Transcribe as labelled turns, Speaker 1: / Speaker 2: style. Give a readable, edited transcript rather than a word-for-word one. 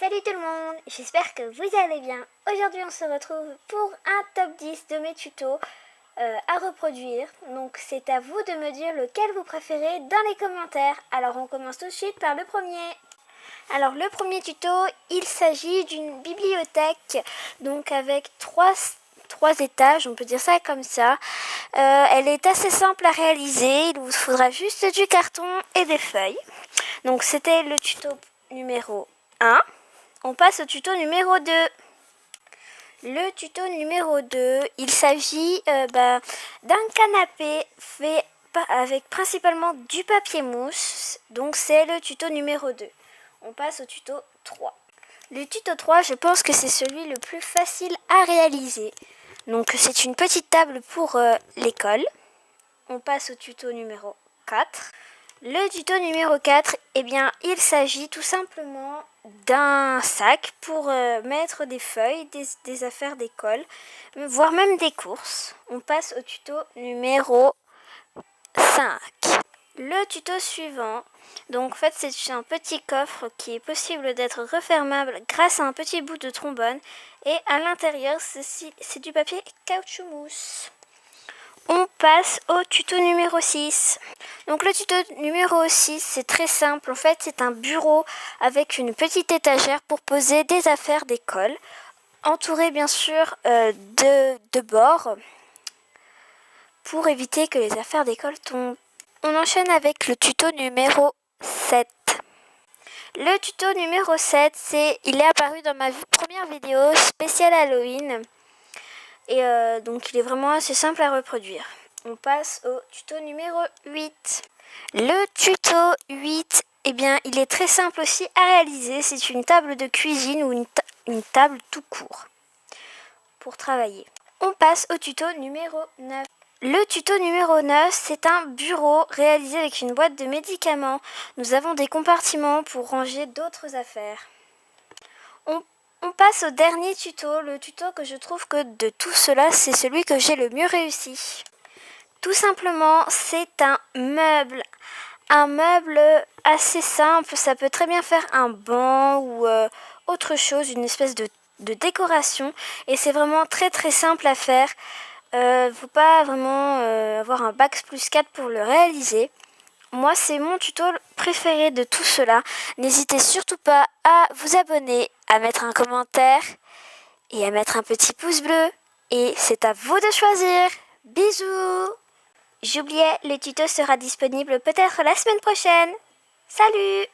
Speaker 1: Salut tout le monde, j'espère que vous allez bien. Aujourd'hui on se retrouve pour un top 10 de mes tutos à reproduire. Donc c'est à vous de me dire lequel vous préférez dans les commentaires. Alors on commence tout de suite par le premier. Alors le premier tuto, il s'agit d'une bibliothèque, donc avec trois étages, on peut dire ça comme ça. Elle est assez simple à réaliser, il vous faudra juste du carton et des feuilles. Donc c'était le tuto numéro 1. On passe au tuto numéro 2. Le tuto numéro 2, il s'agit d'un canapé fait avec principalement du papier mousse. Donc c'est le tuto numéro 2. On passe au tuto 3. Le tuto 3, je pense que c'est celui le plus facile à réaliser. Donc c'est une petite table pour l'école. On passe au tuto numéro 4. Le tuto numéro 4, eh bien, il s'agit tout simplement d'un sac pour mettre des feuilles, des affaires d'école, voire même des courses. On passe au tuto numéro 5. Le tuto suivant, donc en fait c'est un petit coffre qui est possible d'être refermable grâce à un petit bout de trombone et à l'intérieur c'est du papier caoutchouc mousse. On passe au tuto numéro 6. Donc le tuto numéro 6, c'est très simple. En fait, c'est un bureau avec une petite étagère pour poser des affaires d'école, entouré bien sûr de bords pour éviter que les affaires d'école tombent. On enchaîne avec le tuto numéro 7. Le tuto numéro 7, il est apparu dans ma première vidéo spéciale Halloween. Et donc il est vraiment assez simple à reproduire. On passe au tuto numéro 8. Le tuto 8, eh bien, il est très simple aussi à réaliser. C'est une table de cuisine ou une table tout court pour travailler. On passe au tuto numéro 9. Le tuto numéro 9, c'est un bureau réalisé avec une boîte de médicaments. Nous avons des compartiments pour ranger d'autres affaires. On passe au dernier tuto, le tuto que je trouve que de tout cela, c'est celui que j'ai le mieux réussi. Tout simplement, c'est un meuble. Un meuble assez simple, ça peut très bien faire un banc ou autre chose, une espèce de décoration. Et c'est vraiment très très simple à faire. Faut pas vraiment avoir un bac+4 pour le réaliser. Moi, c'est mon tuto préféré de tout cela. N'hésitez surtout pas à vous abonner, à mettre un commentaire et à mettre un petit pouce bleu. Et c'est à vous de choisir. Bisous! J'oubliais, le tuto sera disponible peut-être la semaine prochaine. Salut!